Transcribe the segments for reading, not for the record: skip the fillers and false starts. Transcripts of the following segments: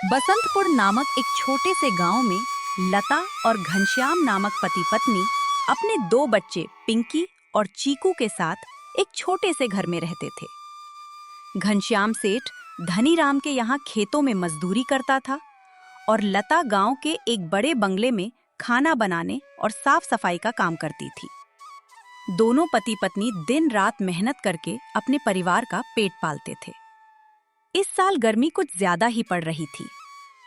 बसंतपुर नामक एक छोटे से गांव में लता और घनश्याम नामक पति पत्नी अपने 2 बच्चे पिंकी और चीकू के साथ एक छोटे से घर में रहते थे। घनश्याम सेठ धनीराम के यहाँ खेतों में मजदूरी करता था और लता गांव के एक बड़े बंगले में खाना बनाने और साफ सफाई का काम करती थी। दोनों पति पत्नी दिन रात मेहनत करके अपने परिवार का पेट पालते थे। इस साल गर्मी कुछ ज्यादा ही पड़ रही थी।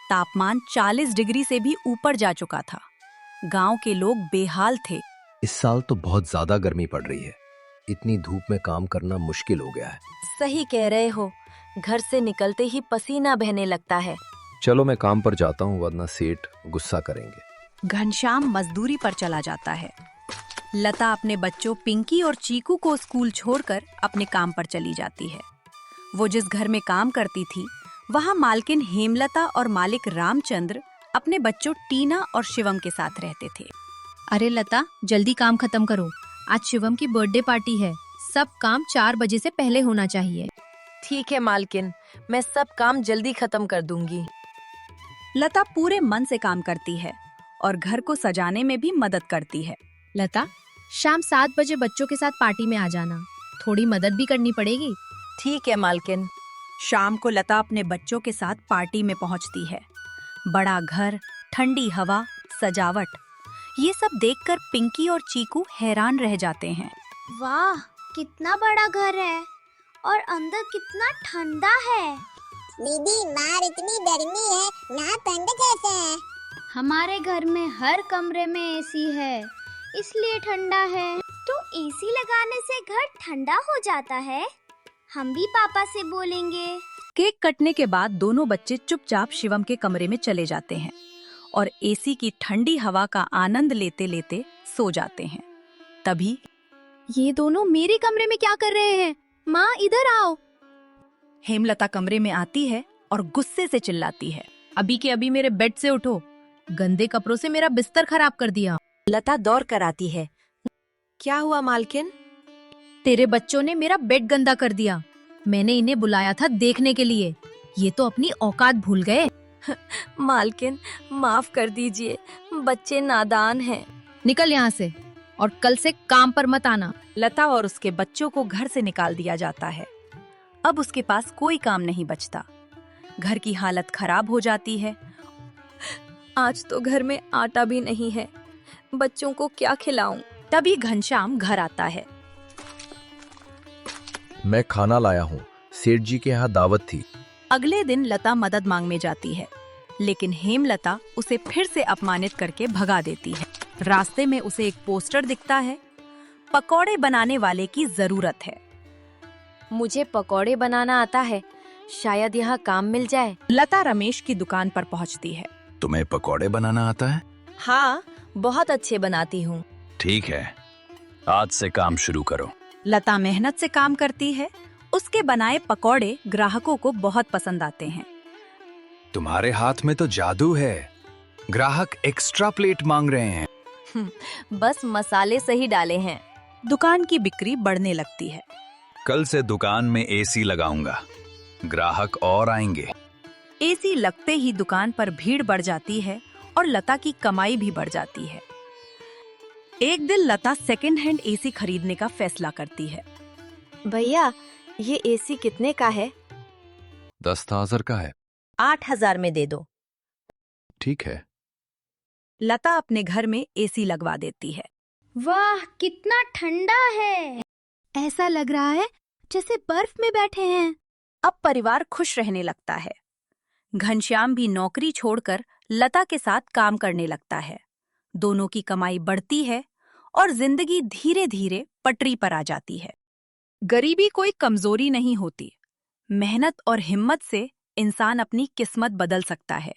तापमान 40 डिग्री से भी ऊपर जा चुका था। गांव के लोग बेहाल थे। इस साल तो बहुत ज्यादा गर्मी पड़ रही है। इतनी धूप में काम करना मुश्किल हो गया है। सही कह रहे हो, घर से निकलते ही पसीना बहने लगता है। चलो मैं काम पर जाता हूँ, वरना सेठ गुस्सा करेंगे। घनश्याम मजदूरी पर चला जाता है। लता अपने बच्चों पिंकी और चीकू को स्कूल छोड़कर अपने काम पर चली जाती है। वो जिस घर में काम करती थी, वहाँ मालकिन हेमलता और मालिक रामचंद्र अपने बच्चों टीना और शिवम के साथ रहते थे। अरे लता, जल्दी काम खत्म करो। आज शिवम की बर्थडे पार्टी है। सब काम 4 बजे से पहले होना चाहिए। ठीक है मालकिन, मैं सब काम जल्दी खत्म कर दूंगी। लता पूरे मन से काम करती है और घर को सजाने में भी मदद करती है। लता, शाम 7 बजे बच्चों के साथ पार्टी में आ जाना। थोड़ी मदद भी करनी पड़ेगी। ठीक है मालकिन। शाम को लता अपने बच्चों के साथ पार्टी में पहुंचती है। बड़ा घर, ठंडी हवा, सजावट, ये सब देखकर पिंकी और चीकू हैरान रह जाते हैं। वाह, कितना बड़ा घर है और अंदर कितना ठंडा है। दीदी, बाहर इतनी गर्मी है, यहाँ ठंड कैसे है? हमारे घर में हर कमरे में एसी है, इसलिए ठंडा है। तो एसी लगाने से घर ठंडा हो जाता है? हम भी पापा से बोलेंगे। केक कटने के बाद दोनों बच्चे चुपचाप शिवम के कमरे में चले जाते हैं और एसी की ठंडी हवा का आनंद लेते लेते सो जाते हैं। तभी ये दोनों मेरे कमरे में क्या कर रहे हैं? माँ, इधर आओ। हेमलता कमरे में आती है और गुस्से से चिल्लाती है। अभी के अभी मेरे बेड से उठो। गंदे कपड़ों से मेरा बिस्तर खराब कर दिया। लता दौड़ कर आती है। क्या हुआ मालकिन? तेरे बच्चों ने मेरा बेड गंदा कर दिया। मैंने इन्हें बुलाया था देखने के लिए। ये तो अपनी औकात भूल गए। मालकिन, माफ कर दीजिए, बच्चे नादान हैं। निकल यहाँ से और कल से काम पर मत आना। लता और उसके बच्चों को घर से निकाल दिया जाता है। अब उसके पास कोई काम नहीं बचता। घर की हालत खराब हो जाती है। आज तो घर में आटा भी नहीं है, बच्चों को क्या खिलाऊं? तभी घनश्याम घर आता है। मैं खाना लाया हूँ, सेठ जी के यहाँ दावत थी। अगले दिन लता मदद मांगने जाती है, लेकिन हेमलता उसे फिर से अपमानित करके भगा देती है। रास्ते में उसे एक पोस्टर दिखता है, पकौड़े बनाने वाले की जरूरत है। मुझे पकौड़े बनाना आता है, शायद यहाँ काम मिल जाए। लता रमेश की दुकान पर पहुँचती है। तुम्हें पकौड़े बनाना आता है? हाँ, बहुत अच्छे बनाती हूँ। ठीक है, आज से काम शुरू करो। लता मेहनत से काम करती है। उसके बनाए पकौड़े ग्राहकों को बहुत पसंद आते हैं। तुम्हारे हाथ में तो जादू है। ग्राहक एक्स्ट्रा प्लेट मांग रहे हैं। बस मसाले सही डाले हैं। दुकान की बिक्री बढ़ने लगती है। कल से दुकान में एसी लगाऊंगा, ग्राहक और आएंगे। एसी लगते ही दुकान पर भीड़ बढ़ जाती है और लता की कमाई भी बढ़ जाती है। एक दिन लता सेकेंड हैंड एसी खरीदने का फैसला करती है। भैया, ये एसी कितने का है? 10,000 का है। 8,000 में दे दो। ठीक है। लता अपने घर में एसी लगवा देती है। वाह, कितना ठंडा है। ऐसा लग रहा है जैसे बर्फ में बैठे हैं। अब परिवार खुश रहने लगता है। घनश्याम भी नौकरी छोड़कर लता के साथ काम करने लगता है। दोनों की कमाई बढ़ती है और जिंदगी धीरे धीरे पटरी पर आ जाती है। गरीबी कोई कमजोरी नहीं होती। मेहनत और हिम्मत से इंसान अपनी किस्मत बदल सकता है।